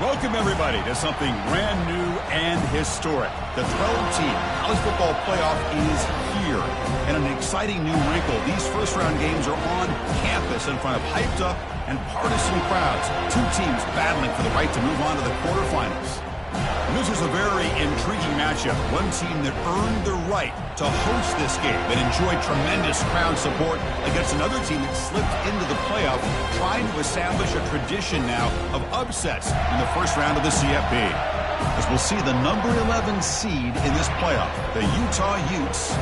Welcome, everybody, to something brand new and historic. The 12-team college football playoff is here. And an exciting new wrinkle. These first-round games are on campus in front of hyped-up and partisan crowds. Two teams battling for the right to move on to the quarterfinals. And this is a very intriguing matchup. One team that earned the right to host this game and enjoyed tremendous crowd support against another team that slipped into the playoff, trying to establish a tradition now of upsets in the first round of the CFP. As we'll see the number 11 seed in this playoff, the Utah Utes,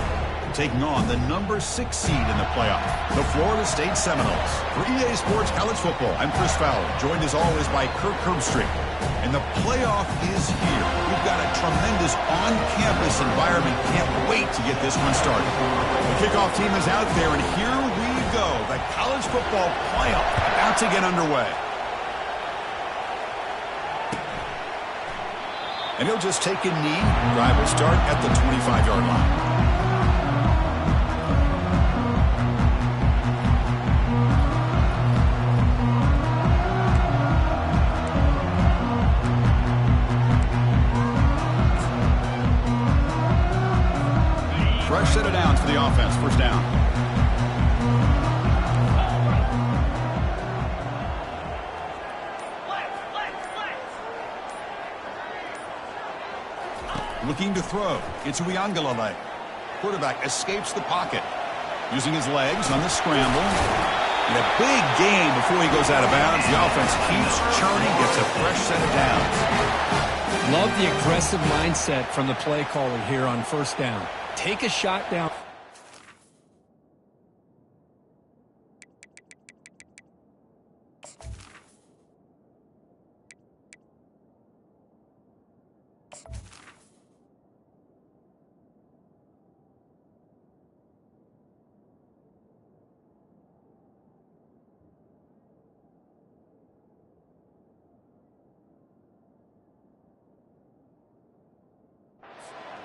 taking on the number 6 seed in the playoff, the Florida State Seminoles. For EA Sports College Football, I'm Chris Fowler, joined as always by Kirk Herbstreit. And the playoff is here. We've got a tremendous on-campus environment. Can't wait to get this one started. The kickoff team is out there, and here we go. The college football playoff about to get underway. And he'll just take a knee. Drive will start at the 25-yard line. Fresh set of downs for the offense. First down. Looking to throw. It's Uiagalelei. Quarterback escapes the pocket. Using his legs on the scramble. And a big gain before he goes out of bounds. The offense keeps churning. Gets a fresh set of downs. Love the aggressive mindset from the play caller here on first down. Take a shot down.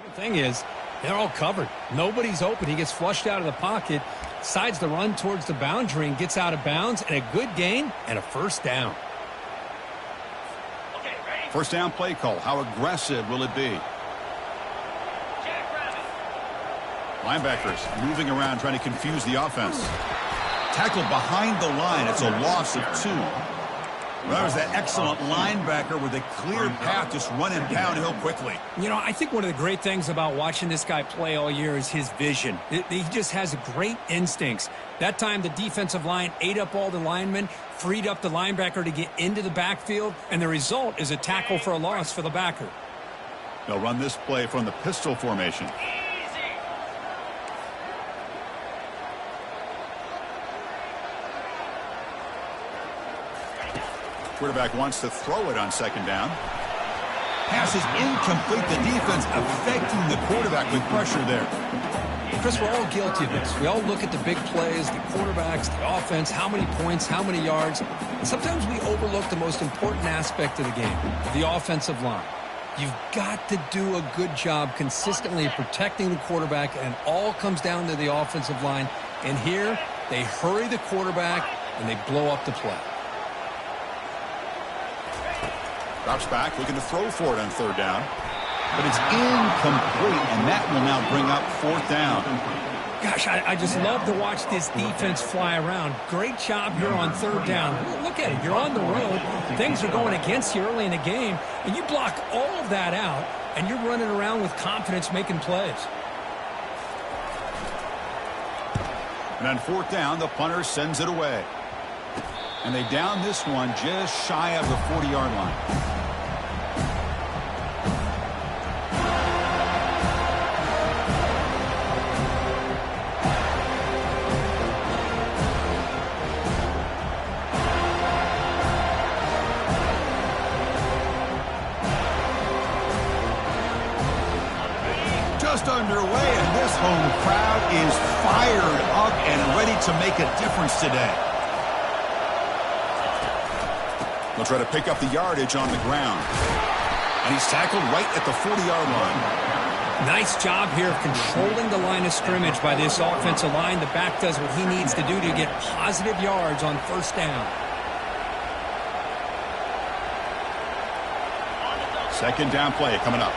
The thing is, they're all covered. Nobody's open. He gets flushed out of the pocket, decides to run towards the boundary and gets out of bounds, and a good gain and a first down. First down play call. How aggressive will it be? Linebackers moving around trying to confuse the offense. Tackled behind the line. It's a loss of 2. Well, that was that excellent linebacker with a clear path, just running downhill quickly. You know, I think one of the great things about watching this guy play all year is his vision. He just has great instincts. That time, the defensive line ate up all the linemen, freed up the linebacker to get into the backfield, and the result is a tackle for a loss for the backer. They'll run this play from the pistol formation. Quarterback wants to throw it on second down. Pass is incomplete. The defense affecting the quarterback with pressure there. Chris, we're all guilty of this. We all look at the big plays, the quarterbacks, the offense, how many points, how many yards. And sometimes we overlook the most important aspect of the game, the offensive line. You've got to do a good job consistently protecting the quarterback, and it all comes down to the offensive line. And here, they hurry the quarterback, and they blow up the play. Drops back, looking to throw for it on third down. But it's incomplete, and that will now bring up fourth down. Gosh, I just love to watch this defense fly around. Great job here on third down. Look at it. You're on the road. Things are going against you early in the game, and you block all of that out, and you're running around with confidence making plays. And on fourth down, the punter sends it away. And they down this one just shy of the 40-yard line. Just underway, and this home crowd is fired up and ready to make a difference today. They'll try to pick up the yardage on the ground. And he's tackled right at the 40-yard line. Nice job here of controlling the line of scrimmage by this offensive line. The back does what he needs to do to get positive yards on first down. Second down play coming up.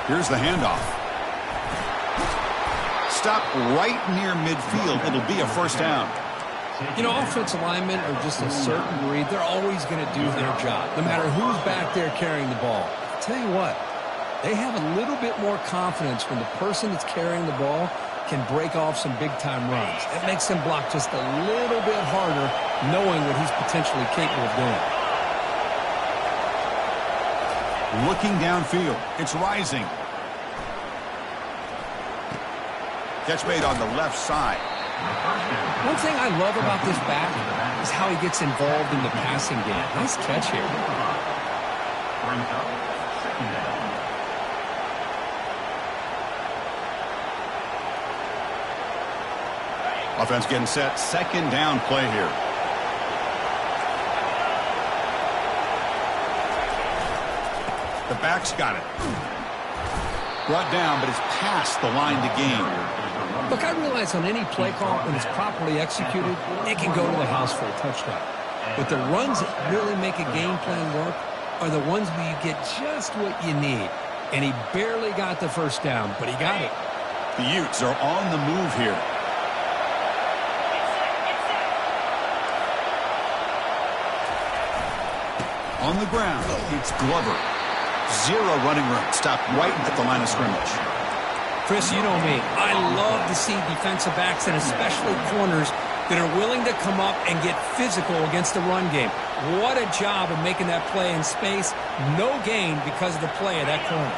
Here's the handoff. Stop right near midfield. It'll be a first down. You know, offensive linemen are just a certain breed. They're always going to do their job, no matter who's back there carrying the ball. I'll tell you what, they have a little bit more confidence when the person that's carrying the ball can break off some big-time runs. It makes them block just a little bit harder, knowing what he's potentially capable of doing. Looking downfield. It's rising. Catch made on the left side. One thing I love about this back is how he gets involved in the passing game. Nice catch here. Offense getting set. Second down play here. The back's got it. Brought down, but it's past the line to gain. Look, I realize on any play call, when it's properly executed, it can go to the house for a touchdown. But the runs that really make a game plan work are the ones where you get just what you need. And he barely got the first down, but he got it. The Utes are on the move here. On the ground, it's Glover. Zero running room. Stopped right at the line of scrimmage. Chris, you know me. I love to see defensive backs and especially corners that are willing to come up and get physical against the run game. What a job of making that play in space. No gain because of the play of that corner.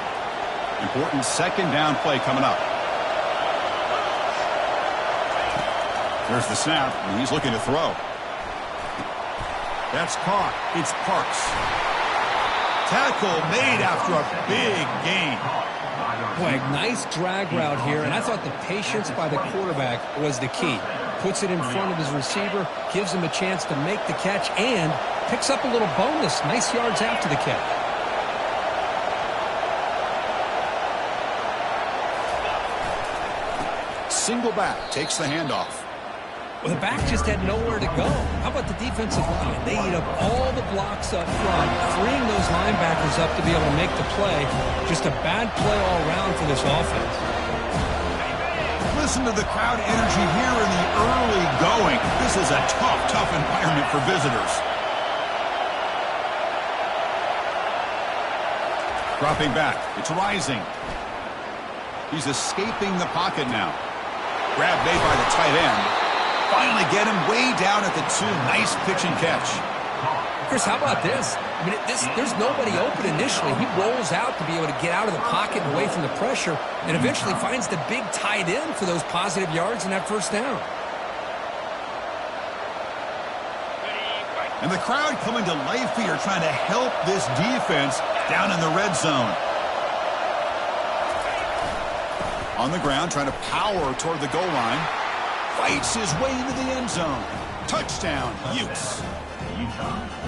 Important second down play coming up. There's the snap, and he's looking to throw. That's caught. It's Parks. Tackle made after a big gain. Boy, nice drag route here, and I thought the patience by the quarterback was the key. Puts it in front of his receiver, gives him a chance to make the catch, and picks up a little bonus. Nice yards after the catch. Single back takes the handoff. Well, the back just had nowhere to go. How about the defensive line? They eat up all the blocks up front, freeing those linebackers up to be able to make the play. Just a bad play all around for this offense. Listen to the crowd energy here in the early going. This is a tough environment for visitors. Dropping back. It's rising. He's escaping the pocket now. Grab made by the tight end. Finally get him way down at the 2. Nice pitch and catch. Chris, how about this? I mean, there's nobody open initially. He rolls out to be able to get out of the pocket and away from the pressure, and eventually finds the big tight end for those positive yards and that first down. And the crowd coming to life here, trying to help this defense down in the red zone. On the ground, trying to power toward the goal line. Fights his way into the end zone. Touchdown, Utes.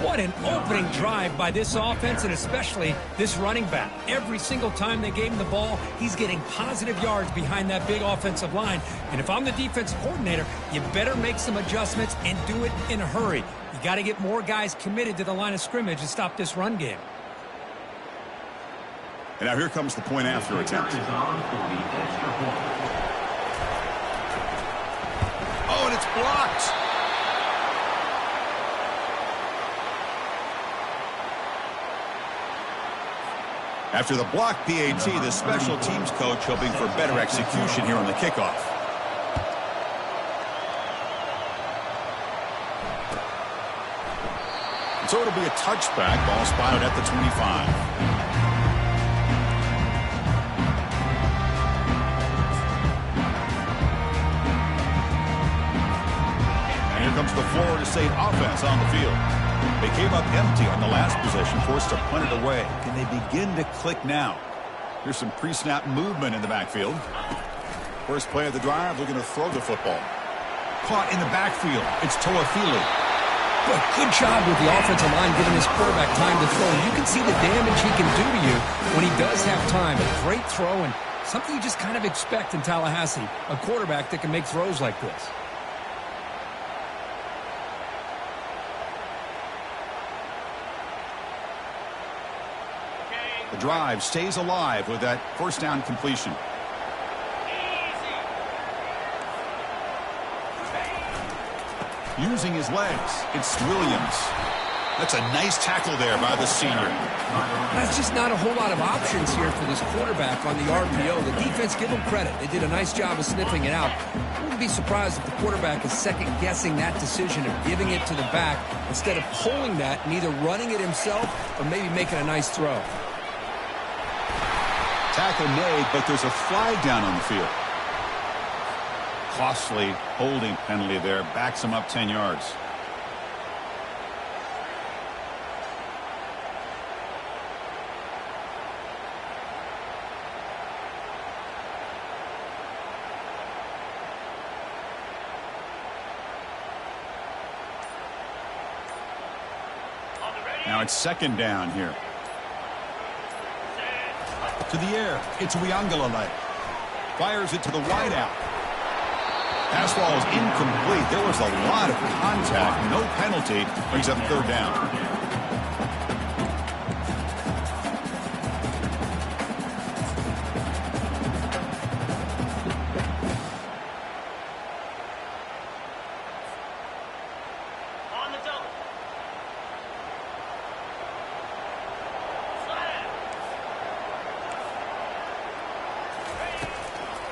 What an opening drive by this offense, and especially this running back. Every single time they gave him the ball, he's getting positive yards behind that big offensive line. And if I'm the defensive coordinator, you better make some adjustments and do it in a hurry. You got to get more guys committed to the line of scrimmage to stop this run game. And now here comes the point after attempt. Oh, and it's blocked. After the block PAT, the special teams coach hoping for better execution here on the kickoff. And so it'll be a touchback. Ball spotted at the 25. Comes the Florida State offense on the field. They came up empty on the last possession, forced to punt it away. Can they begin to click now? Here's some pre-snap movement in the backfield. First play of the drive, looking to throw the football. Caught in the backfield. It's Toafili. But good job with the offensive line giving his quarterback time to throw. You can see the damage he can do to you when he does have time. A great throw and something you just kind of expect in Tallahassee, a quarterback that can make throws like this. The drive stays alive with that first down completion. Using his legs, it's Williams. That's a nice tackle there by the senior. That's just not a whole lot of options here for this quarterback on the RPO. The defense, give them credit. They did a nice job of sniffing it out. I wouldn't be surprised if the quarterback is second-guessing that decision of giving it to the back instead of pulling that and either running it himself or maybe making a nice throw. Tackle made, but there's a flag down on the field. Costly holding penalty there. Backs him up 10 yards. Now it's second down here. To the air. It's Wiangalale. Fires it to the wideout. Pass ball is incomplete. There was a lot of contact. No penalty. Brings up third down.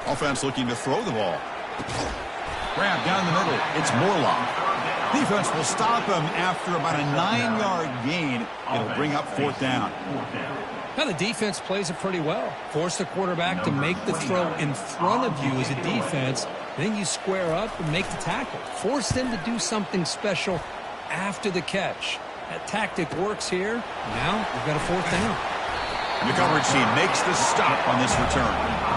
Offense looking to throw the ball. Grab down the middle. It's Morlock. Defense will stop him after about a 9-yard gain. It'll bring up fourth down. Now the defense plays it pretty well. Force the quarterback to make the throw in front of you as a defense. Then you square up and make the tackle. Force them to do something special after the catch. That tactic works here. Now we've got a fourth down. And the coverage team makes the stop on this return.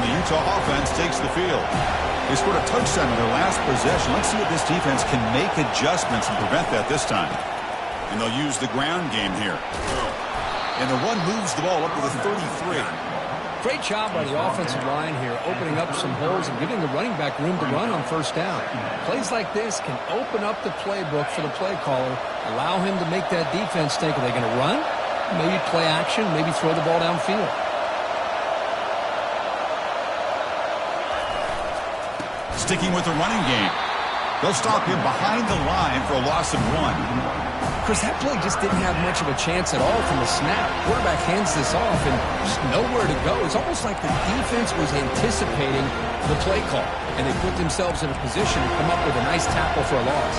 Utah offense takes the field. They scored a touchdown in their last possession. Let's see if this defense can make adjustments and prevent that this time. And they'll use the ground game here. And the run moves the ball up to the 33. Great job by the offensive line here, opening up some holes and giving the running back room to run on first down. Plays like this can open up the playbook for the play caller, allow him to make that defense think, are they going to run? Maybe play action, maybe throw the ball downfield. Sticking with the running game. They'll stop him behind the line for a loss of 1. Chris, that play just didn't have much of a chance at all from the snap. Quarterback hands this off and just nowhere to go. It's almost like the defense was anticipating the play call, and they put themselves in a position to come up with a nice tackle for a loss.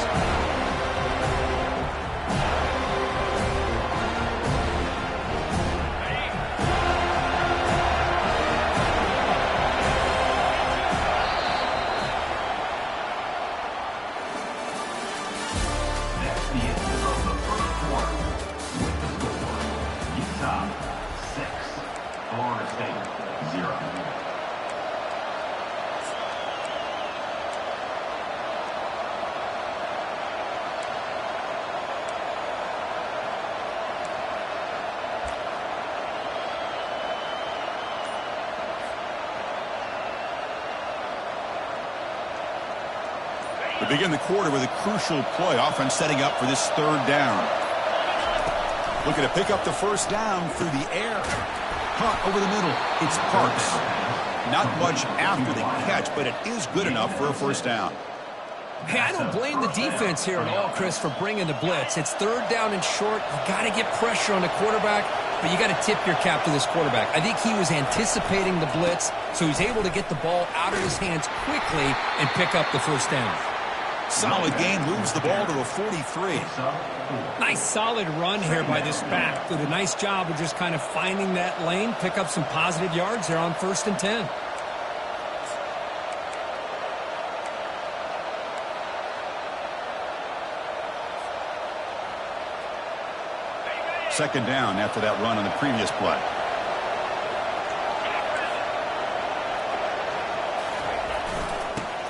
We begin the quarter with a crucial play. Offense setting up for this third down. Looking to pick up the first down through the air. Caught over the middle. It's Parks. Not much after the catch, but it is good enough for a first down. Hey, I don't blame the defense here at all, Chris, for bringing the blitz. It's third down and short. You got to get pressure on the quarterback, but you got to tip your cap to this quarterback. I think he was anticipating the blitz, so he's able to get the ball out of his hands quickly and pick up the first down. Solid gain, moves the ball to the 43. Nice solid run here by this back. Did a nice job of just kind of finding that lane, pick up some positive yards there on 1st and 10. Second down after that run on the previous play.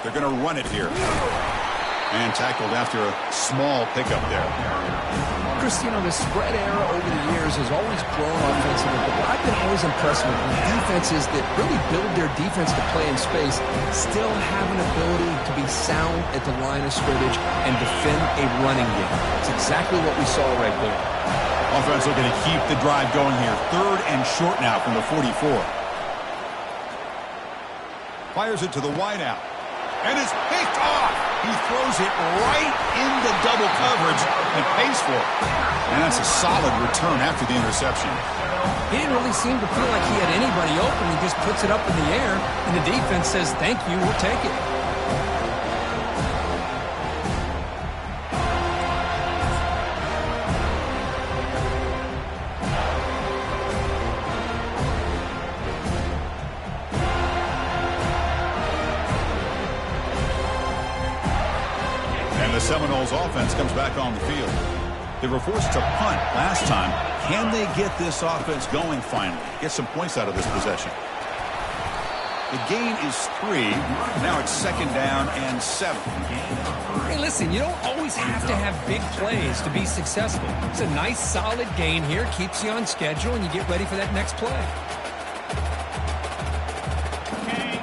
They're going to run it here. And tackled after a small pickup there. Chris, you know, the spread era over the years has always grown offensively, but what I've been always impressed with defenses that really build their defense to play in space still have an ability to be sound at the line of scrimmage and defend a running game. It's exactly what we saw right there. Offense looking to keep the drive going here. 3rd and short now from the 44. Fires it to the wideout. And it's picked off. He throws it right into double coverage and pays for it. And that's a solid return after the interception. He didn't really seem to feel like he had anybody open. He just puts it up in the air, and the defense says, thank you, we'll take it. The Seminoles offense comes back on the field. They were forced to punt last time. Can they get this offense going finally? Get some points out of this possession. The gain is 3. Now it's 2nd down and 7. Hey, listen, you don't always have to have big plays to be successful. It's a nice, solid gain here. Keeps you on schedule, and you get ready for that next play.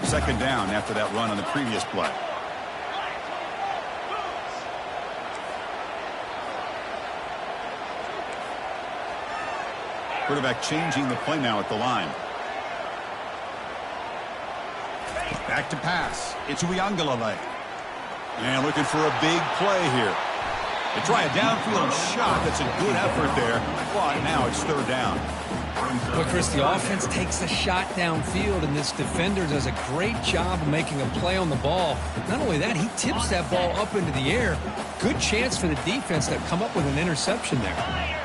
2nd down after that run on the previous play. Quarterback changing the play now at the line. Back to pass. It's Uiagalelei. And looking for a big play here. They try a downfield shot. That's a good effort there. But now it's 3rd down. But, Chris, the offense takes a shot downfield, and this defender does a great job of making a play on the ball. Not only that, he tips that ball up into the air. Good chance for the defense to come up with an interception there.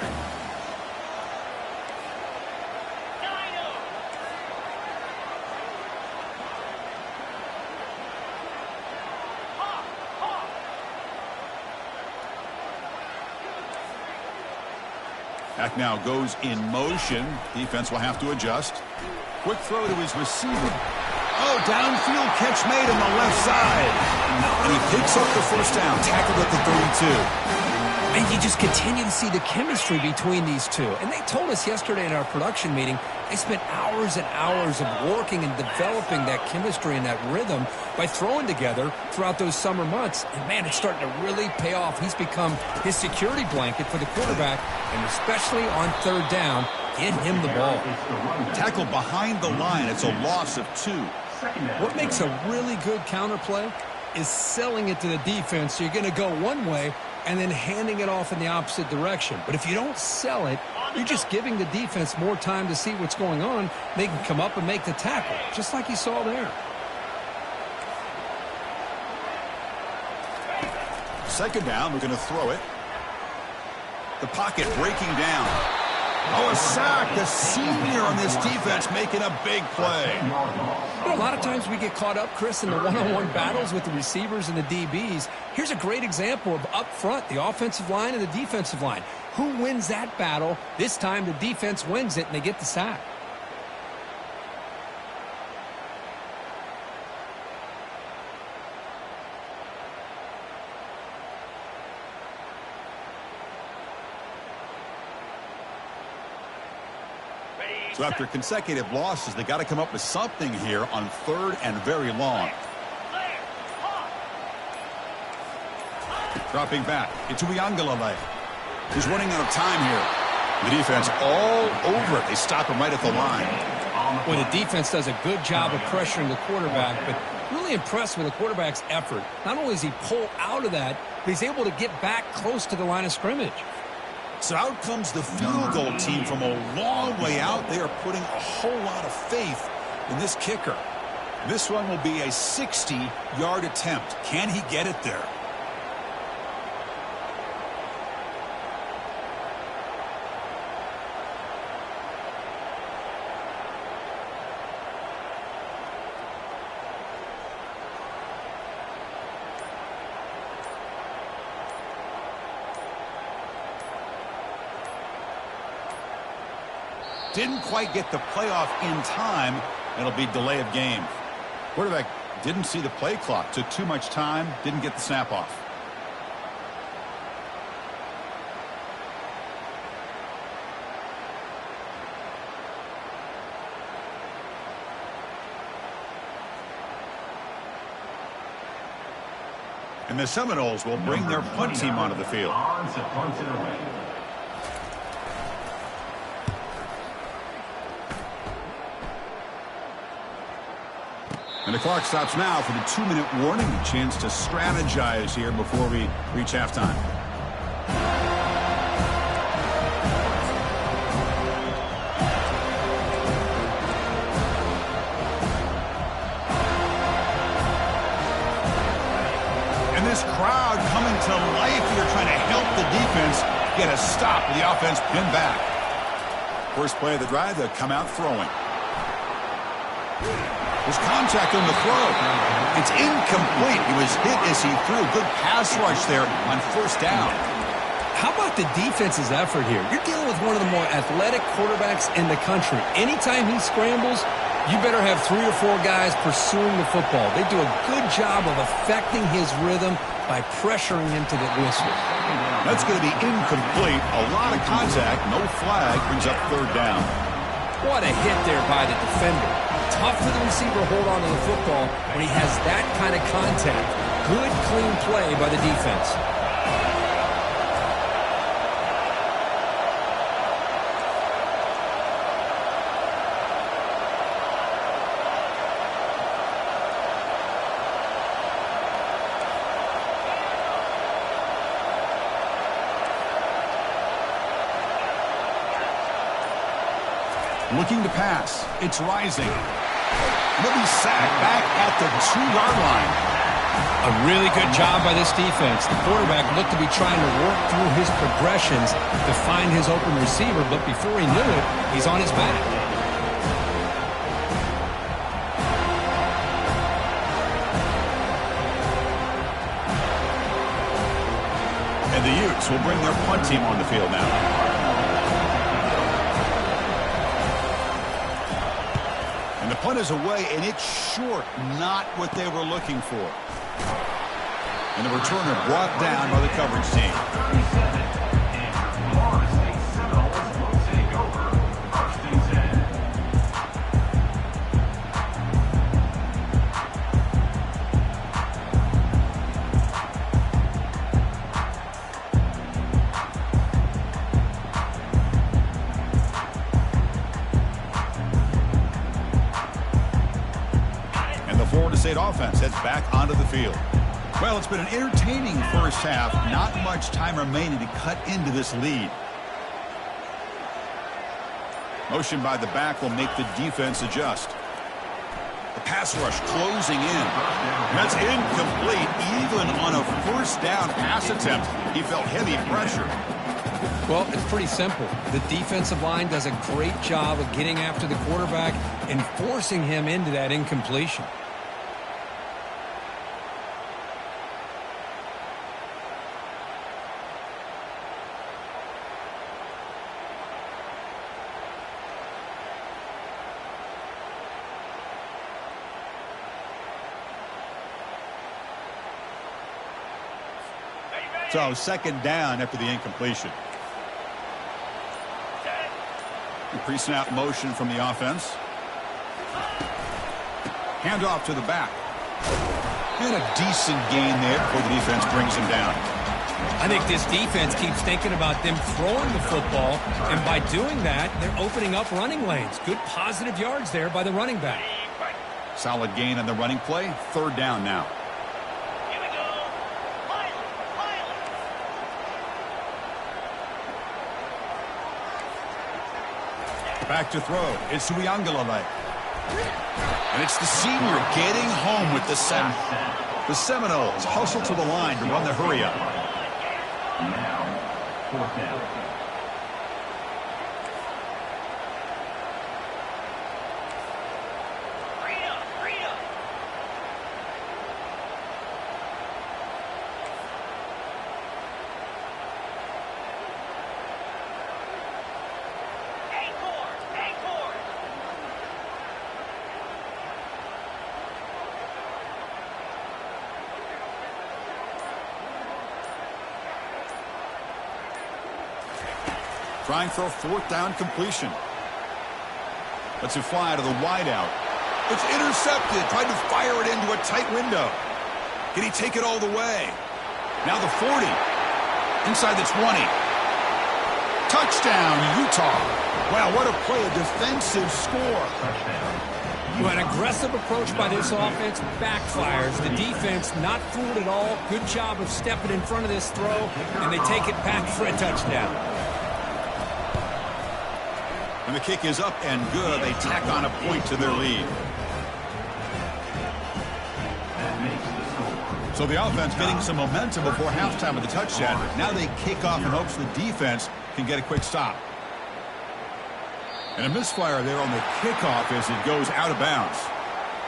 Back now goes in motion. Defense will have to adjust. Quick throw to his receiver. Oh, downfield catch made on the left side. And he picks up the 1st down. Tackled at the 32. And you just continue to see the chemistry between these two. And they told us yesterday in our production meeting, they spent hours and hours of working and developing that chemistry and that rhythm by throwing together throughout those summer months. And, man, it's starting to really pay off. He's become his security blanket for the quarterback, and especially on 3rd down, get him the ball. Tackle behind the line. It's a loss of 2. What makes a really good counterplay is selling it to the defense. So you're going to go one way and then handing it off in the opposite direction. But if you don't sell it, you're just giving the defense more time to see what's going on. They can come up and make the tackle, just like you saw there. 2nd down, we're going to throw it. The pocket breaking down. Oh, a sack. The senior on this defense making a big play. You know, a lot of times we get caught up, Chris, in the one-on-one battles with the receivers and the DBs. Here's a great example of up front, the offensive line and the defensive line. Who wins that battle? This time the defense wins it, and they get the sack. So after consecutive losses, they got to come up with something here on 3rd and very long. Dropping back. It's Uiagalelei. He's running out of time here. The defense all over it. They stop him right at the line. Well, the defense does a good job of pressuring the quarterback, but really impressed with the quarterback's effort. Not only does he pull out of that, but he's able to get back close to the line of scrimmage. So out comes the field goal team from a long way out. They are putting a whole lot of faith in this kicker. This one will be a 60-yard attempt. Can he get it there? Didn't quite get the playoff in time. It'll be delay of game. Quarterback didn't see the play clock. Took too much time. Didn't get the snap off. And the Seminoles will bring their punt team onto the field. And the clock stops now for the 2-minute warning. A chance to strategize here before we reach halftime. And this crowd coming to life here, trying to help the defense get a stop with the offense pinned back. First play of the drive, they'll come out throwing. There's contact on the throw. It's incomplete. He was hit as he threw. Good pass rush there on first down. How about the defense's effort here? You're dealing with one of the more athletic quarterbacks in the country. Anytime he scrambles, you better have 3 or 4 guys pursuing the football. They do a good job of affecting his rhythm by pressuring him to the whistle. That's going to be incomplete. A lot of contact. No flag. Brings up third down. What a hit there by the defender. Tough for the receiver to hold on to the football when he has that kind of contact. Good, clean play by the defense. Looking to pass. It's rising. He'll be sacked back at the 2-yard line. A really good job by this defense. The quarterback looked to be trying to work through his progressions to find his open receiver, but before he knew it, he's on his back. And the Utes will bring their punt team on the field now. And the punt is away, and it's short, not what they were looking for. And the returner brought down by the coverage team. Florida State offense heads back onto the field. Well, it's been an entertaining first half. Not much time remaining to cut into this lead. Motion by the back will make the defense adjust. The pass rush closing in. That's incomplete. Even on a first down pass attempt, he felt heavy pressure. Well, it's pretty simple. The defensive line does a great job of getting after the quarterback and forcing him into that incompletion. So second down after the incompletion. Pre-snap motion from the offense. Handoff to the back. And a decent gain there before the defense brings him down. I think this defense keeps thinking about them throwing the football, and by doing that, they're opening up running lanes. Good positive yards there by the running back. Solid gain on the running play. Third down now. Back to throw. It's Uiagalelei. And it's the senior getting home with the sack. The Seminoles hustle to the line to run the hurry up. Now, fourth down. Trying for a fourth down completion. Lets it fly to the wideout. It's intercepted. Tried to fire it into a tight window. Can he take it all the way? Now the 40. Inside the 20. Touchdown, Utah. Wow, what a play, a defensive score. Well, an aggressive approach by this offense backfires. The defense not fooled at all. Good job of stepping in front of this throw, and they take it back for a touchdown. And the kick is up and good. They tack on a point to their lead. So the offense getting some momentum before halftime with the touchdown. Now they kick off in hopes the defense can get a quick stop. And a misfire there on the kickoff as it goes out of bounds.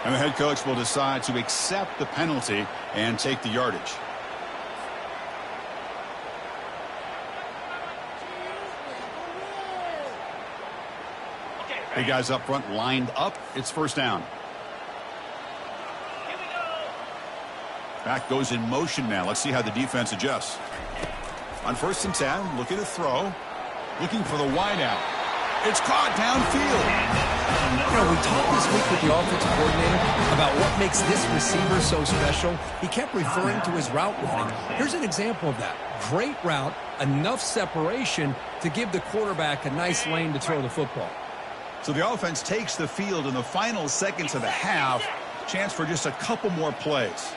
And the head coach will decide to accept the penalty and take the yardage. The guys up front lined up. It's first down. Back goes in motion now. Let's see how the defense adjusts. On 1st and 10, looking to throw. Looking for the wideout. It's caught downfield. You know, we talked this week with the offensive coordinator about what makes this receiver so special. He kept referring to his route running. Here's an example of that. Great route, enough separation to give the quarterback a nice lane to throw the football. So the offense takes the field in the final seconds of the half. Chance for just a couple more plays.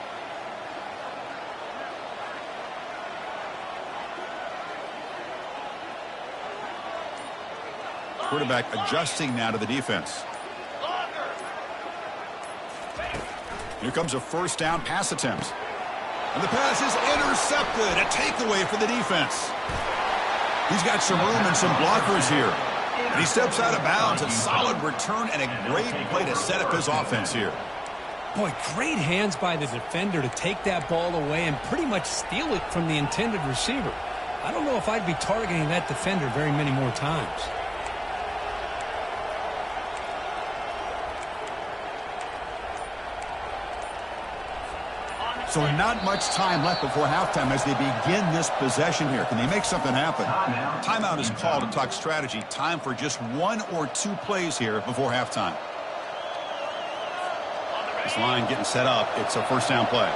Quarterback adjusting now to the defense. Here comes a first down pass attempt. And the pass is intercepted. A takeaway for the defense. He's got some room and some blockers here. And he steps out of bounds. A solid return and a great play to set up his offense here. Boy, great hands by the defender to take that ball away and pretty much steal it from the intended receiver. I don't know if I'd be targeting that defender very many more times. So not much time left before halftime as they begin this possession here. Can they make something happen? Timeout is called to talk strategy. Time for just 1 or 2 plays here before halftime. This line getting set up. It's a first down play.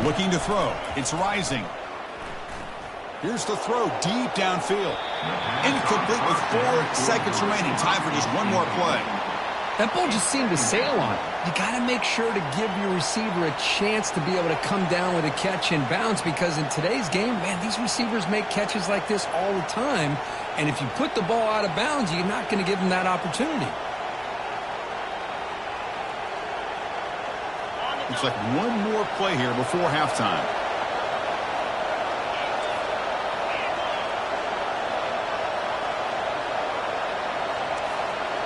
Looking to throw. It's rising. Here's the throw deep downfield. Incomplete with 4 seconds remaining. Time for just one more play. That ball just seemed to sail on it. You got to make sure to give your receiver a chance to be able to come down with a catch and bounce, because in today's game, man, these receivers make catches like this all the time. And if you put the ball out of bounds, you're not going to give them that opportunity. Looks like one more play here before halftime.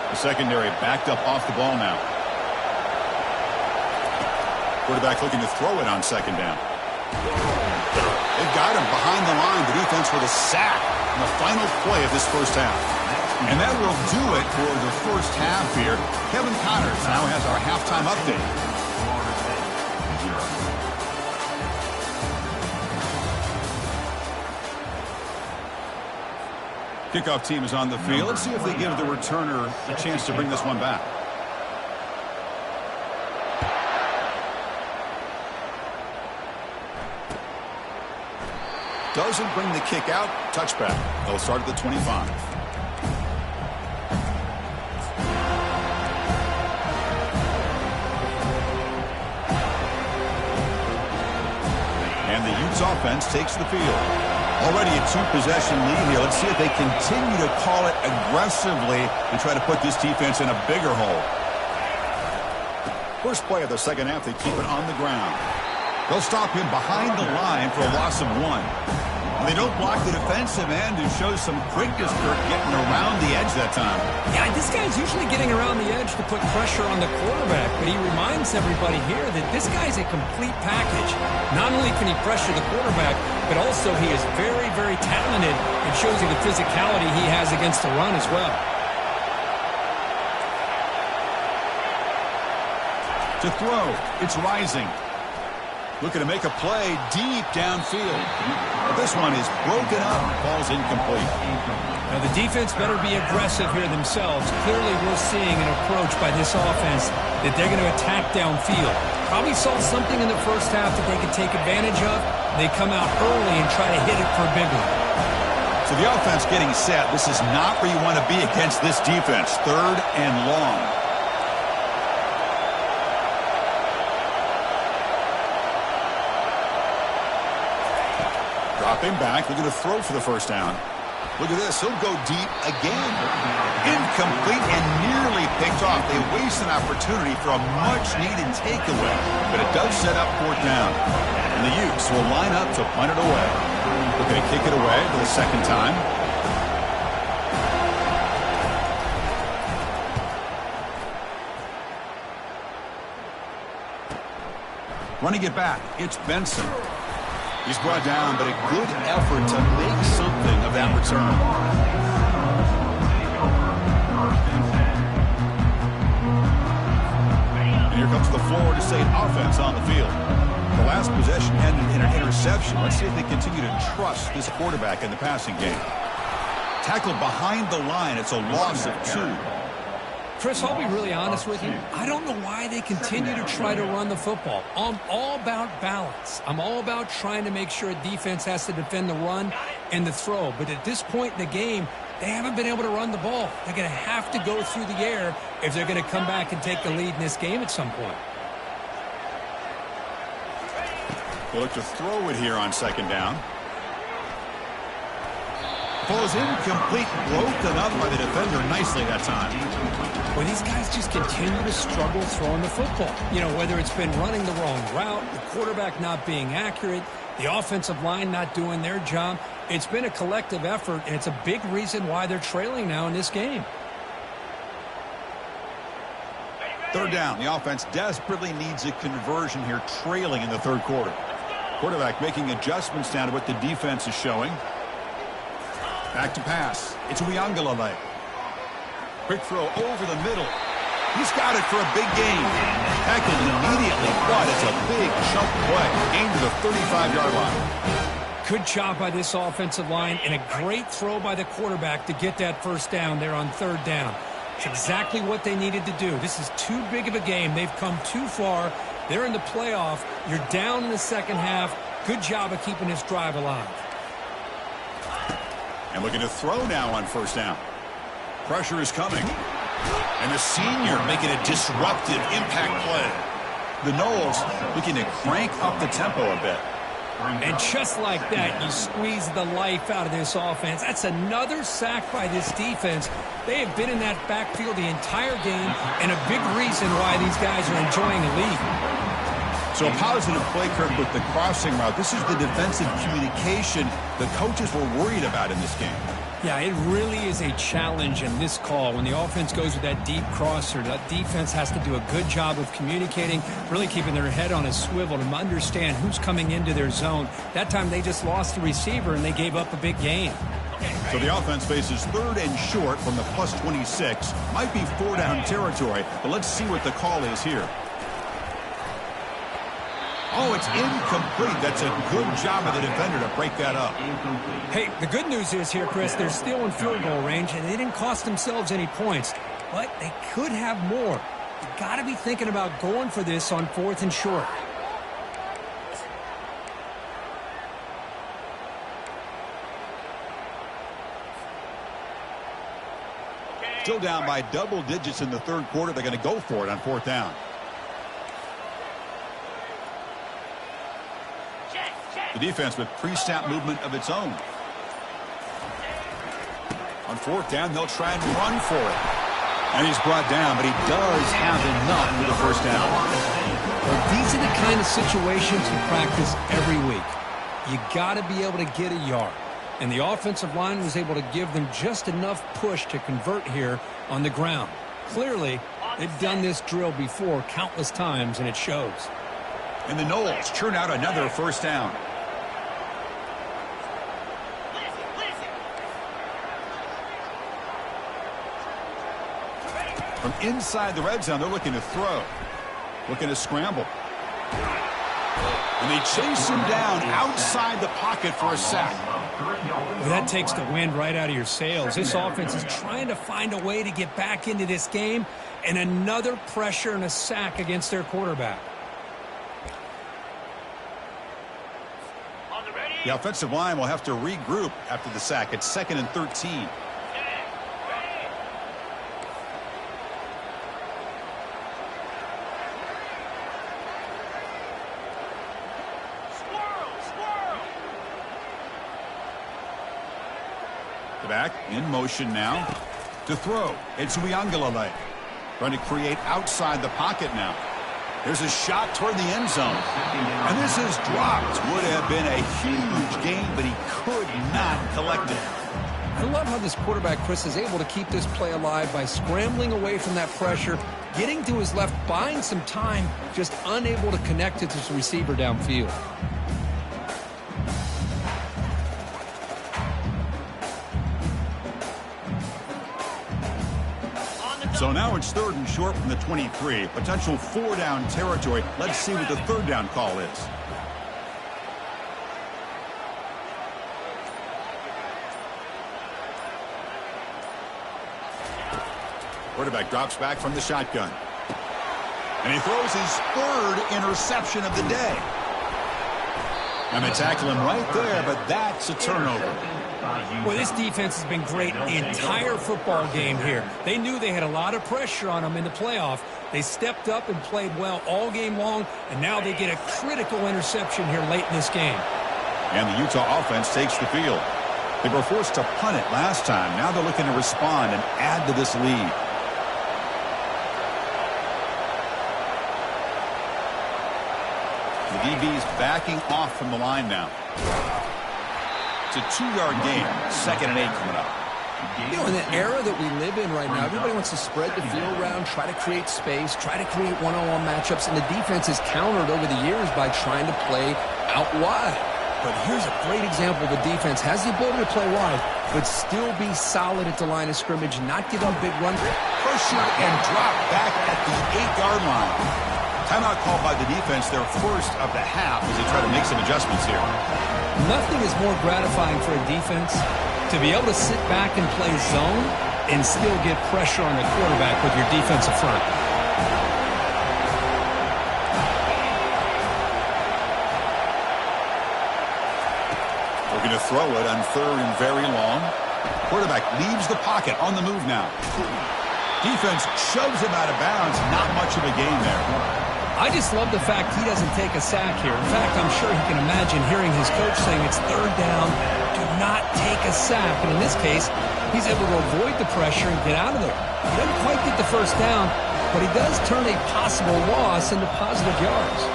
The secondary backed up off the ball now. Quarterback looking to throw it on second down. They've got him behind the line. The defense with a sack in the final play of this first half. And that will do it for the first half here. Kevin Connors now has our halftime update. Kickoff team is on the field. Let's see if they give the returner a chance to bring this one back. Doesn't bring the kick out. Touchback. They'll start at the 25. And the Utes offense takes the field. Already a 2-possession lead here. Let's see if they continue to call it aggressively and try to put this defense in a bigger hole. First play of the second half, they keep it on the ground. They'll stop him behind the line for a loss of 1. And they don't block the defensive end, who shows some quickness, Kirk, getting around the edge that time. Yeah, this guy's usually getting around the edge to put pressure on the quarterback, but he reminds everybody here that this guy's a complete package. Not only can he pressure the quarterback, but also he is very, very talented and shows you the physicality he has against the run as well. To throw, it's rising. Looking to make a play deep downfield. But this one is broken up and falls incomplete. Now the defense better be aggressive here themselves. Clearly we're seeing an approach by this offense that they're going to attack downfield. Probably saw something in the first half that they could take advantage of. They come out early and try to hit it for a big one. So the offense getting set. This is not where you want to be against this defense. 3rd and long. Dropping back, looking to throw for the first down. Look at this, he'll go deep again. Incomplete and nearly picked off. They waste an opportunity for a much-needed takeaway, but it does set up 4th down. And the Utes will line up to punt it away. Looking to kick it away for the 2nd time. Running it back, it's Benson. He's brought down, but a good effort to make something of that return. And here comes the Florida State offense on the field. The last possession ended in an interception. Let's see if they continue to trust this quarterback in the passing game. Tackled behind the line. It's a loss of 2. Chris, I'll be really honest with you. I don't know why they continue to try to run the football. I'm all about balance. I'm all about trying to make sure a defense has to defend the run and the throw. But at this point in the game, they haven't been able to run the ball. They're going to have to go through the air if they're going to come back and take the lead in this game at some point. They'll look to throw it here on 2nd down. Falls incomplete, broken up by the defender nicely that time. Well, these guys just continue to struggle throwing the football. You know, whether it's been running the wrong route, the quarterback not being accurate, the offensive line not doing their job. It's been a collective effort, and it's a big reason why they're trailing now in this game. 3rd down. The offense desperately needs a conversion here, trailing in the 3rd quarter. Quarterback making adjustments down to what the defense is showing. Back to pass. It's Uiagalelei. Quick throw over the middle. He's got it for a big gain. Tackled immediately, but it's a big chunk play. Gain to the 35-yard line. Good job by this offensive line and a great throw by the quarterback to get that 1st down there on 3rd down. It's exactly what they needed to do. This is too big of a game. They've come too far. They're in the playoff. You're down in the 2nd half. Good job of keeping this drive alive. And looking to throw now on 1st down. Pressure is coming. And the senior making a disruptive impact play. The Noles looking to crank up the tempo a bit. And just like that, you squeeze the life out of this offense. That's another sack by this defense. They have been in that backfield the entire game, and a big reason why these guys are enjoying a lead. So a positive play, Kirk, with the crossing route. This is the defensive communication the coaches were worried about in this game. Yeah, it really is a challenge in this call. When the offense goes with that deep crosser, that defense has to do a good job of communicating, really keeping their head on a swivel to understand who's coming into their zone. That time they just lost the receiver and they gave up a big gain. So the offense faces 3rd and short from the +26. Might be 4-down territory, but let's see what the call is here. Oh, it's incomplete. That's a good job of the defender to break that up. Hey, the good news is here, Chris, they're still in field goal range, and they didn't cost themselves any points. But they could have more. You got to be thinking about going for this on 4th and short. Still down by double digits in the 3rd quarter. They're going to go for it on 4th down. The defense with pre-snap movement of its own. On 4th down, they'll try and run for it. And he's brought down, but he does have enough for the 1st down. Well, these are the kind of situations you practice every week. You got to be able to get a yard. And the offensive line was able to give them just enough push to convert here on the ground. Clearly, they've done this drill before countless times, and it shows. And the Noles churn out another 1st down. From inside the red zone, they're looking to throw. Looking to scramble. And they chase him down outside the pocket for a sack. Well, that takes the wind right out of your sails. This offense is trying to find a way to get back into this game, and another pressure and a sack against their quarterback. The offensive line will have to regroup after the sack. It's 2nd and 13. The back in motion now to throw. It's Uiagalelei trying to create outside the pocket now. There's a shot toward the end zone. And this is dropped. Would have been a huge gain, but he could not collect it. I love how this quarterback, Chris, is able to keep this play alive by scrambling away from that pressure, getting to his left, buying some time, just unable to connect it to his receiver downfield. So now it's 3rd and short from the 23. Potential 4-down territory. Let's see what the 3rd down call is. Quarterback drops back from the shotgun. And he throws his 3rd interception of the day. And they tackle him right there, but that's a turnover. Well, this defense has been great the entire football game here. They knew they had a lot of pressure on them in the playoff. They stepped up and played well all game long, and now they get a critical interception here late in this game. And the Utah offense takes the field. They were forced to punt it last time. Now they're looking to respond and add to this lead. The DB's backing off from the line now. It's a 2-yard gain. 2nd and 8 coming up. You know, in the era that we live in right now, everybody wants to spread the field around, try to create space, try to create one-on-one matchups, and the defense is countered over the years by trying to play out wide. But here's a great example. The defense has the ability to play wide, but still be solid at the line of scrimmage, not give up big run. Pressured and dropped back at the 8-yard line. Timeout called by the defense, their first of the half, as they try to make some adjustments here. Nothing is more gratifying for a defense to be able to sit back and play zone and still get pressure on the quarterback with your defensive front. We're going to throw it on 3rd and very long. Quarterback leaves the pocket on the move now. Defense shoves him out of bounds. Not much of a gain there. I just love the fact he doesn't take a sack here. In fact, I'm sure he can imagine hearing his coach saying it's 3rd down, do not take a sack. And in this case, he's able to avoid the pressure and get out of there. He doesn't quite get the 1st down, but he does turn a possible loss into positive yards.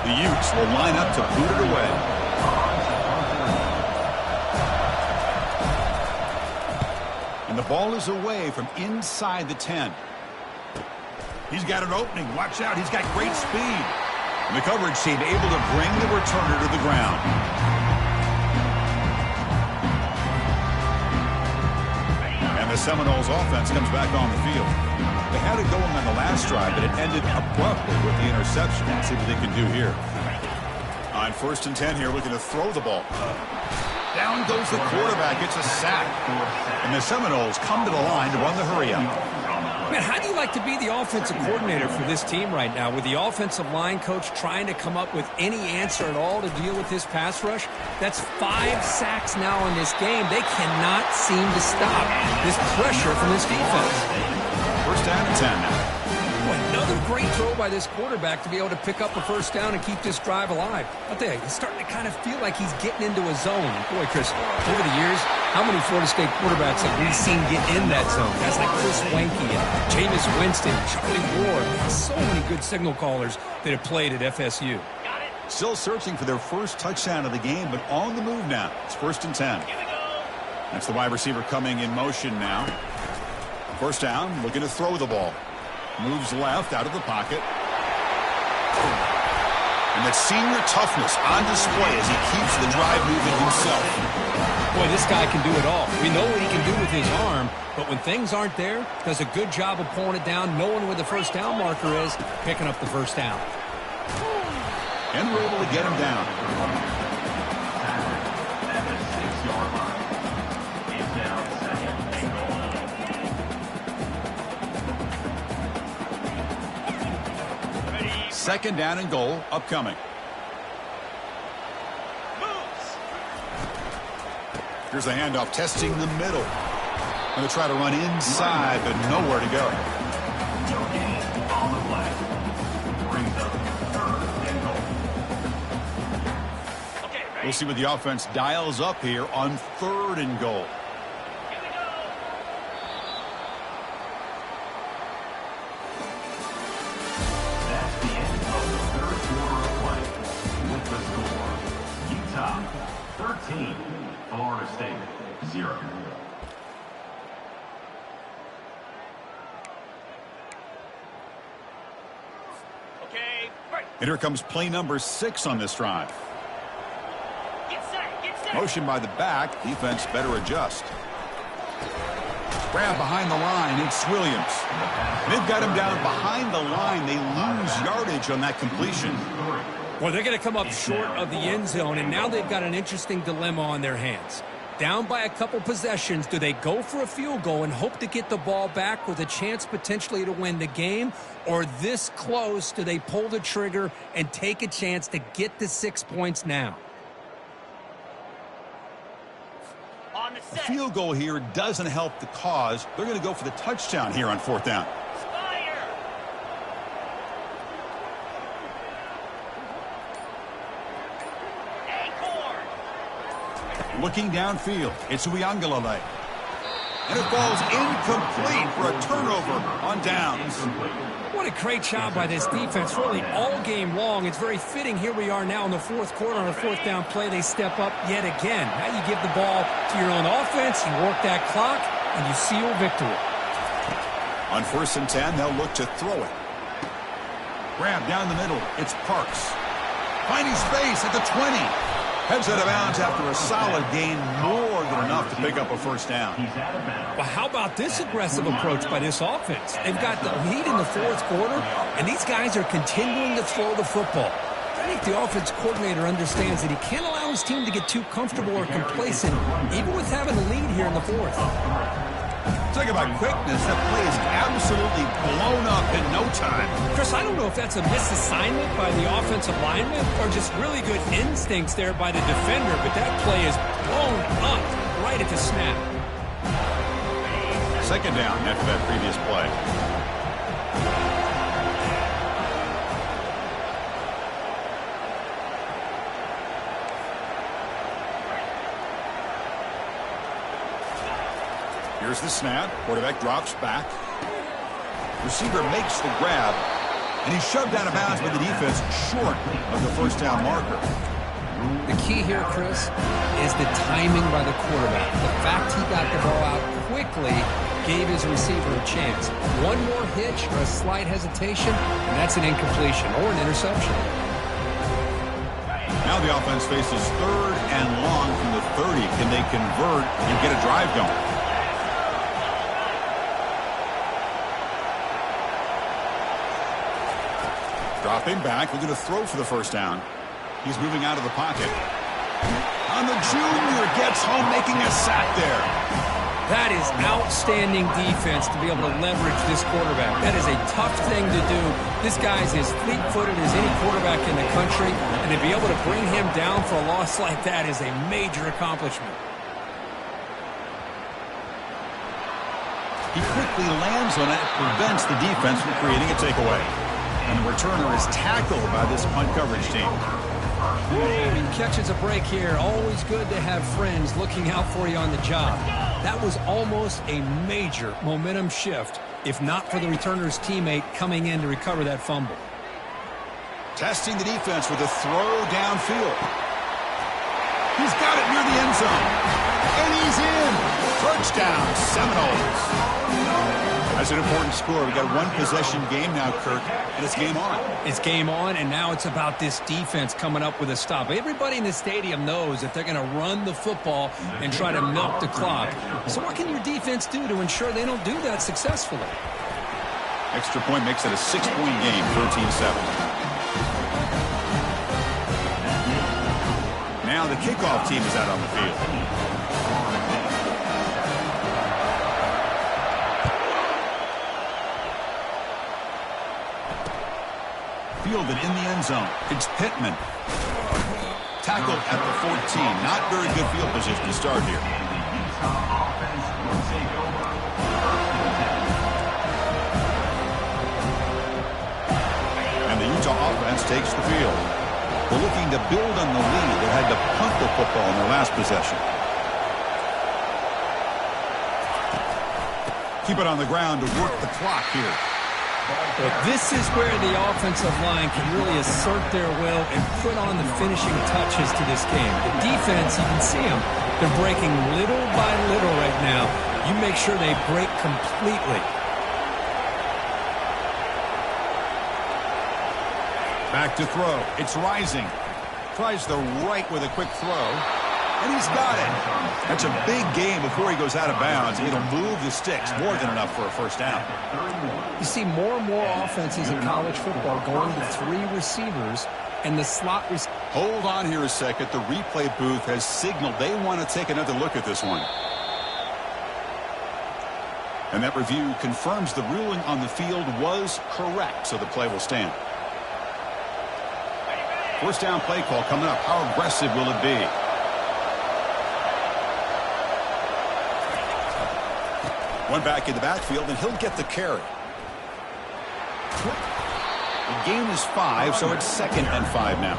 The Utes will line up to boot it away. And the ball is away from inside the 10. He's got an opening. Watch out. He's got great speed. And the coverage team able to bring the returner to the ground. And the Seminoles offense comes back on the field. They had it going on the last drive, but it ended abruptly with the interception. Let's see what they can do here. On 1st and 10 here, looking to throw the ball. Down goes the quarterback. It's a sack. And the Seminoles come to the line to run the hurry-up. Man, how do you like to be the offensive coordinator for this team right now with the offensive line coach trying to come up with any answer at all to deal with this pass rush? That's 5 sacks now in this game. They cannot seem to stop this pressure from this defense. 1st down and 10 now. Another great throw by this quarterback to be able to pick up a 1st down and keep this drive alive. I'll tell you, he's starting to kind of feel like he's getting into a zone. Boy, Chris, over the years, how many Florida State quarterbacks have we seen get in that zone? Guys like Chris Wenke and Jameis Winston, Charlie Ward. So many good signal callers that have played at FSU. Still searching for their first touchdown of the game, but on the move now. It's 1st and 10. That's the wide receiver coming in motion now. 1st down, looking to throw the ball. Moves left out of the pocket. And that senior toughness on display as he keeps the drive moving himself. Boy, this guy can do it all. We know what he can do with his arm, but when things aren't there, does a good job of pulling it down, knowing where the first down marker is, picking up the first down. And we're able to get him down. Second down and goal upcoming. Here's a handoff testing the middle. Going to try to run inside, but nowhere to go. We'll see what the offense dials up here on 3rd and goal. Florida State, 0. And here comes play number 6 on this drive. Get set. Motion by the back. Defense better adjust. Grab behind the line. It's Williams. They've got him down behind the line. They lose yardage on that completion. Well, they're going to come up short of the end zone, and now they've got an interesting dilemma on their hands. Down by a couple possessions, do they go for a field goal and hope to get the ball back with a chance potentially to win the game? Or this close, do they pull the trigger and take a chance to get the 6 points now? On the A set. field goal here doesn't help the cause. They're going to go for the touchdown here on 4th down. Fire. Acorn. Looking downfield, it's Uiagalelei. And it falls incomplete for a turnover on downs. What a great job by this defense, really all game long. It's very fitting. Here we are now in the 4th quarter on a 4th down play. They step up yet again. Now you give the ball to your own offense, you work that clock, and you seal victory. On 1st and 10, they'll look to throw it. Grab down the middle. It's Parks. Finding space at the 20. Heads out of bounds after a solid gain, more than enough to pick up a 1st down. Well, how about this aggressive approach by this offense? They've got the lead in the 4th quarter, and these guys are continuing to throw the football. I think the offense coordinator understands that he can't allow his team to get too comfortable or complacent, even with having the lead here in the 4th. Talk about quickness. That play is absolutely blown up in no time. Chris, I don't know if that's a misassignment by the offensive lineman or just really good instincts there by the defender, but that play is blown up right at the snap. 2nd down after that previous play. Here's the snap. Quarterback drops back. Receiver makes the grab. And he's shoved out of bounds by the defense short of the 1st down marker. The key here, Chris, is the timing by the quarterback. The fact he got the ball out quickly gave his receiver a chance. One more hitch or a slight hesitation, and that's an incompletion or an interception. Now the offense faces 3rd and long from the 30. Can they convert and get a drive going? Dropping back, looking to throw for the 1st down. He's moving out of the pocket. And the junior gets home, making a sack there. That is outstanding defense to be able to leverage this quarterback. That is a tough thing to do. This guy's as fleet-footed as any quarterback in the country, and to be able to bring him down for a loss like that is a major accomplishment. He quickly lands on it, prevents the defense from creating a takeaway. And the returner is tackled by this punt coverage team. He catches a break here. Always good to have friends looking out for you on the job. That was almost a major momentum shift, if not for the returner's teammate coming in to recover that fumble. Testing the defense with a throw downfield. He's got it near the end zone. And he's in. Touchdown, Seminoles. That's an important score. We got a one-possession game now, Kirk, and it's game on. It's game on, and now it's about this defense coming up with a stop. Everybody in the stadium knows that they're going to run the football and try to milk the clock. So what can your defense do to ensure they don't do that successfully? Extra point makes it a 6-point game, 13-7. Now the kickoff team is out on the field. Fielded in the end zone. It's Pittman. Tackled at the 14. Not very good field position to start here. And the Utah offense takes the field. They're looking to build on the lead. They had to punt the football in their last possession. Keep it on the ground to work the clock here. Well, this is where the offensive line can really assert their will and put on the finishing touches to this game. The defense, you can see them, they're breaking little by little right now. You make sure they break completely. Back to throw. It's Rising. Tries the right with a quick throw. And he's got it. That's a big game before he goes out of bounds. It'll move the sticks more than enough for a first down. You see more and more offenses in college football going to 3 receivers, and the slot Hold on here a second. The replay booth has signaled they want to take another look at this one. And that review confirms the ruling on the field was correct, so the play will stand. First down play call coming up. How aggressive will it be? One back in the backfield, and he'll get the carry. The game is 5, so it's 2nd and 5 now.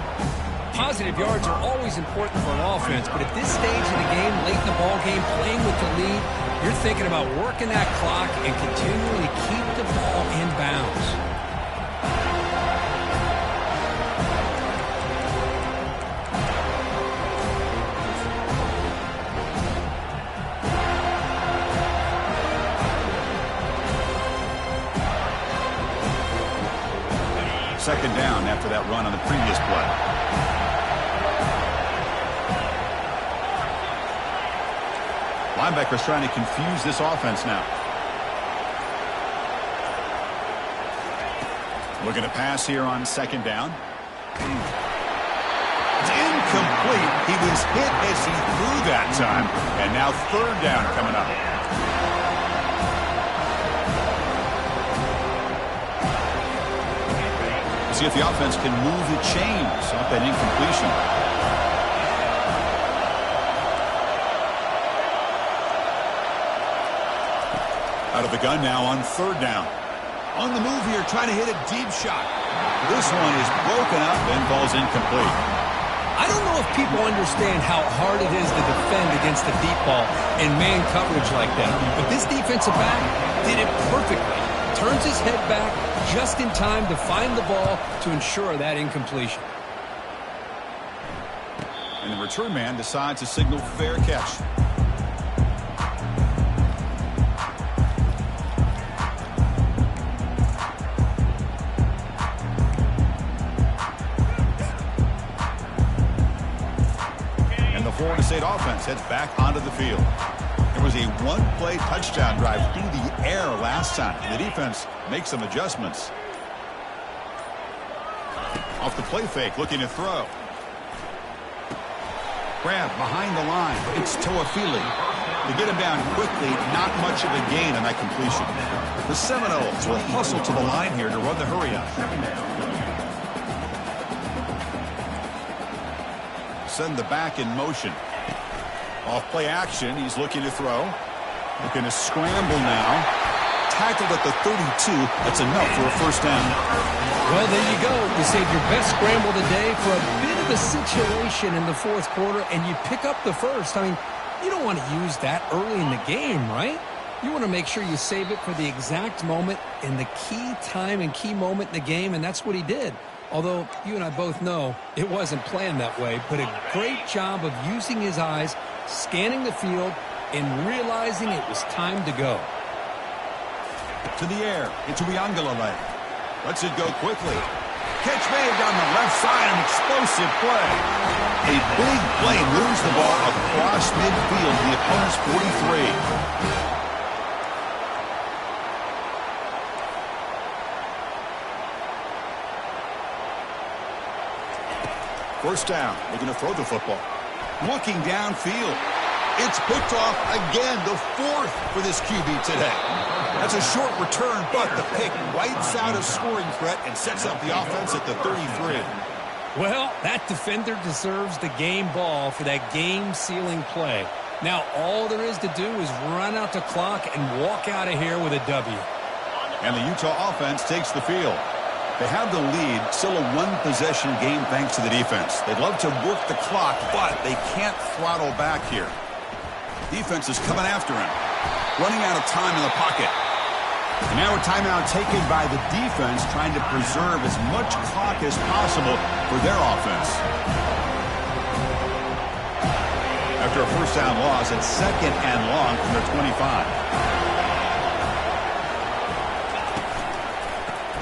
Positive yards are always important for an offense, but at this stage in the game, late in the ball game, playing with the lead, you're thinking about working that clock and continuing to keep the ball in bounds. Second down after that run on the previous play. Linebackers trying to confuse this offense now. Looking to pass here on second down. It's incomplete. He was hit as he threw that time. And now third down coming up. See if the offense can move the chains off that incompletion. Out of the gun now on third down. On the move here, trying to hit a deep shot. This one is broken up and falls incomplete. I don't know if people understand how hard it is to defend against the deep ball in man coverage like that. But this defensive back did it perfectly. Turns his head back just in time to find the ball to ensure that incompletion. And the return man decides to signal fair catch. And the Florida State offense heads back onto the field. There was a one-play touchdown drive through the air last time. The defense makes some adjustments. Off the play fake, looking to throw. Grab behind the line. It's Toafili. To get him down quickly, not much of a gain on that completion. The Seminoles will hustle to the line here to run the hurry up. Send the back in motion. Off play action, he's looking to throw. Looking to scramble now. Tackled at the 32. That's enough for a first down. Well, there you go. You saved your best scramble today for a bit of a situation in the fourth quarter, and you pick up the first. I mean, you don't want to use that early in the game, right? You want to make sure you save it for the exact moment and the key time and key moment in the game, and that's what he did. Although you and I both know it wasn't planned that way, but a great job of using his eyes, scanning the field, and realizing it was time to go. To the air. It's Uiagalelei. Lets it go quickly. Catch made down the left side. An explosive play. A big play moves the ball across midfield to the opponent's 43. First down, looking to throw the football. Looking downfield. It's picked off again, the fourth for this QB today. That's a short return, but the pick wipes out a scoring threat and sets up the offense at the 33. Well, that defender deserves the game ball for that game-sealing play. Now, all there is to do is run out the clock and walk out of here with a W. And the Utah offense takes the field. They have the lead, still a one-possession game thanks to the defense. They'd love to work the clock, but they can't throttle back here. Defense is coming after him. Running out of time in the pocket. And now a timeout taken by the defense, trying to preserve as much clock as possible for their offense. After a first down loss, it's second and long from their 25.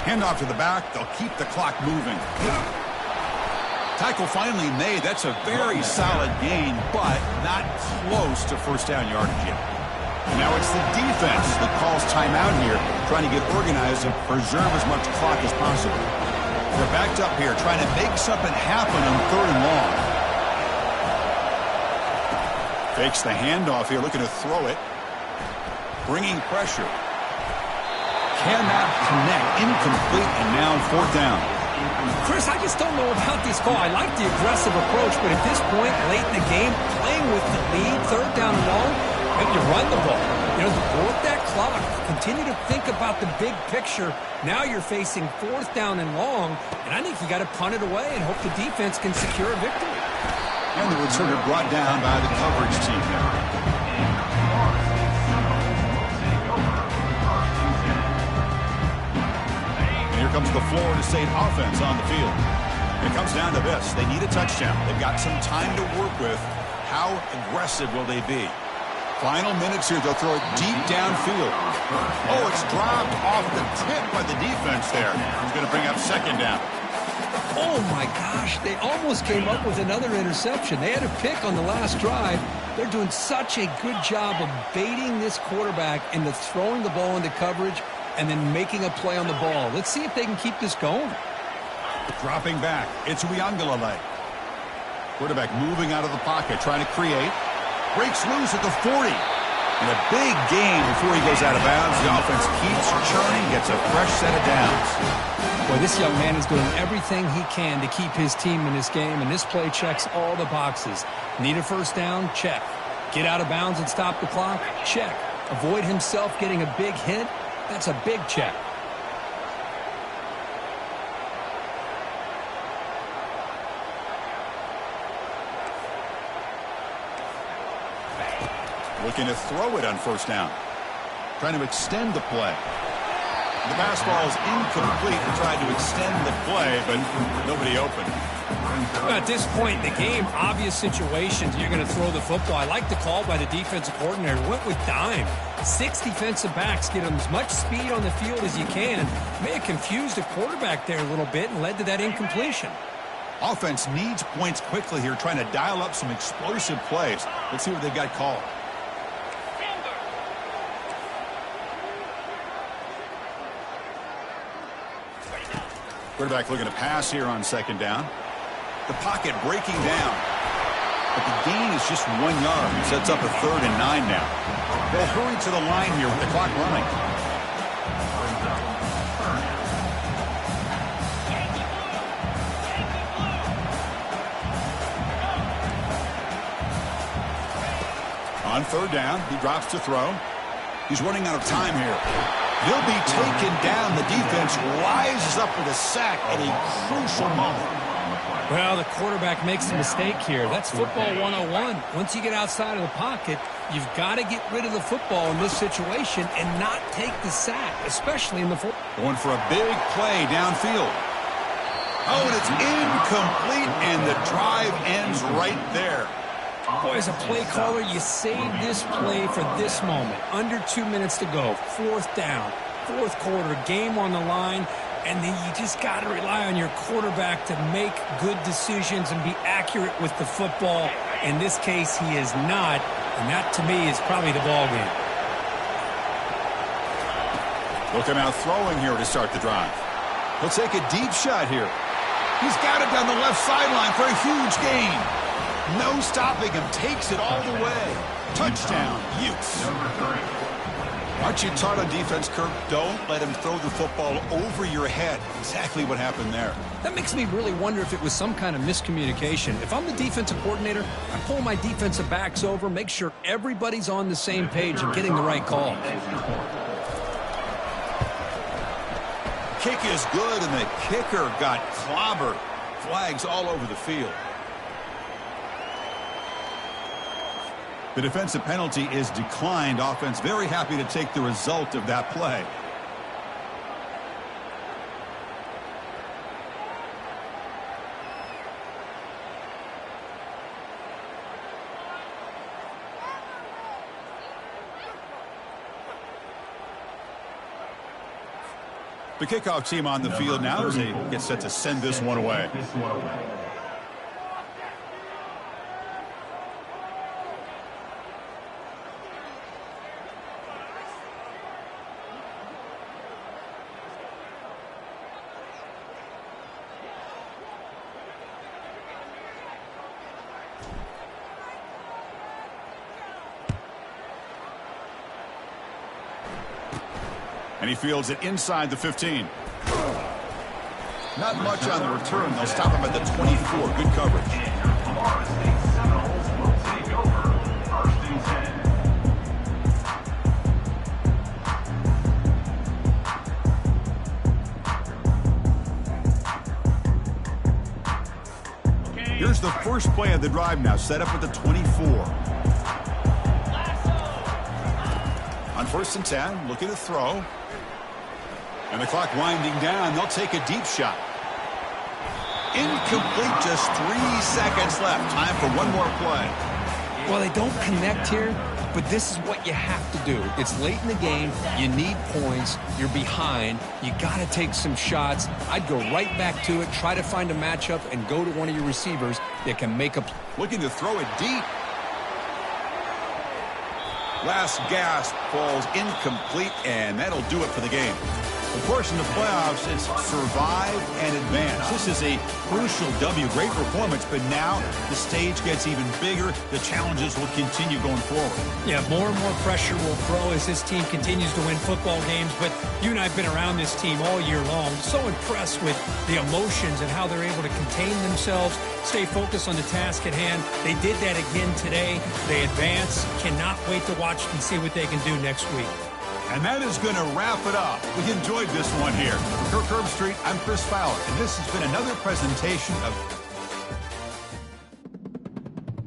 Handoff to the back. They'll keep the clock moving. Tackle finally made. That's a very solid gain, but not close to first down yardage yet. And now it's the defense that calls timeout here, trying to get organized and preserve as much clock as possible. They're backed up here, trying to make something happen on third and long. Fakes the handoff here, looking to throw it. Bringing pressure. Cannot connect. Incomplete, and now fourth down. Chris, I just don't know about this call. I like the aggressive approach, but at this point, late in the game, playing with the lead, third down and long, maybe you run the ball. You know, work that clock. Continue to think about the big picture. Now you're facing fourth down and long, and I think you got to punt it away and hope the defense can secure a victory. And the returner brought down by the coverage team there. Here comes the Florida State offense on the field. It comes down to this. They need a touchdown. They've got some time to work with. How aggressive will they be? Final minutes here. They'll throw it deep downfield. Oh, it's dropped off the tip by the defense there. He's going to bring up second down. Oh, my gosh. They almost came up with another interception. They had a pick on the last drive. They're doing such a good job of baiting this quarterback into throwing the ball into coverage and then making a play on the ball. Let's see if they can keep this going. Dropping back. It's Uiagalelei. Quarterback moving out of the pocket, trying to create. Breaks loose at the 40. And a big gain before he goes out of bounds. The offense keeps churning, gets a fresh set of downs. Boy, this young man is doing everything he can to keep his team in this game, and this play checks all the boxes. Need a first down? Check. Get out of bounds and stop the clock? Check. Avoid himself getting a big hit? That's a big check. Looking to throw it on first down. Trying to extend the play. The pass ball is incomplete. They tried to extend the play, but nobody open. At this point in the game, obvious situations, you're going to throw the football. I like the call by the defensive coordinator. Went with dime. 6 defensive backs get them as much speed on the field as you can. May have confused the quarterback there a little bit and led to that incompletion. Offense needs points quickly here, trying to dial up some explosive plays. Let's see what they've got called. Quarterback looking to pass here on second down. The pocket breaking down. But the gain is just 1 yard. Sets up a 3rd and 9 now. They'll hurry to the line here with the clock running. On third down, he drops to throw. He's running out of time here. He'll be taken down. The defense rises up with a sack at a crucial moment. Well, the quarterback makes a mistake here. That's football 101. Once you get outside of the pocket, you've got to get rid of the football in this situation and not take the sack, especially in the fourth. Going for a big play downfield. Oh, and it's incomplete, and the drive ends right there. Boy, as a play caller, you save this play for this moment. Under 2 minutes to go, 4th down, 4th quarter, game on the line, and then you just got to rely on your quarterback to make good decisions and be accurate with the football. In this case, he is not, and that, to me, is probably the ball game. Looking out throwing here to start the drive. He'll take a deep shot here. He's got it down the left sideline for a huge gain. No stopping him. Takes it all the way. Touchdown, Utes. Aren't you taught on defense, Kirk? Don't let him throw the football over your head. Exactly what happened there. That makes me really wonder if it was some kind of miscommunication. If I'm the defensive coordinator, I pull my defensive backs over, make sure everybody's on the same page and getting the right call. Kick is good, and the kicker got clobbered. Flags all over the field. The defensive penalty is declined. Offense very happy to take the result of that play. The kickoff team on the field now as they get set to send this one away. And he fields it inside the 15. Not much on the return. They'll stop him at the 24. Good coverage. Here's the first play of the drive now, set up at the 24. On 1st and 10, looking to throw. And the clock winding down. They'll take a deep shot. Incomplete, just 3 seconds left. Time for one more play. Well, they don't connect here, but this is what you have to do. It's late in the game. You need points. You're behind. You got to take some shots. I'd go right back to it, try to find a matchup, and go to one of your receivers that can make a play. Looking to throw it deep. Last gasp falls incomplete, and that'll do it for the game. Of course, in the playoffs, it's survive and advance. This is a crucial W. Great performance, but now the stage gets even bigger. The challenges will continue going forward. Yeah, more and more pressure will grow as this team continues to win football games, but you and I have been around this team all year long. So impressed with the emotions and how they're able to contain themselves, stay focused on the task at hand. They did that again today. They advance. Cannot wait to watch and see what they can do next week. And that is going to wrap it up. We enjoyed this one here. Kirk Herbstreit, I'm Chris Fowler, and this has been another presentation of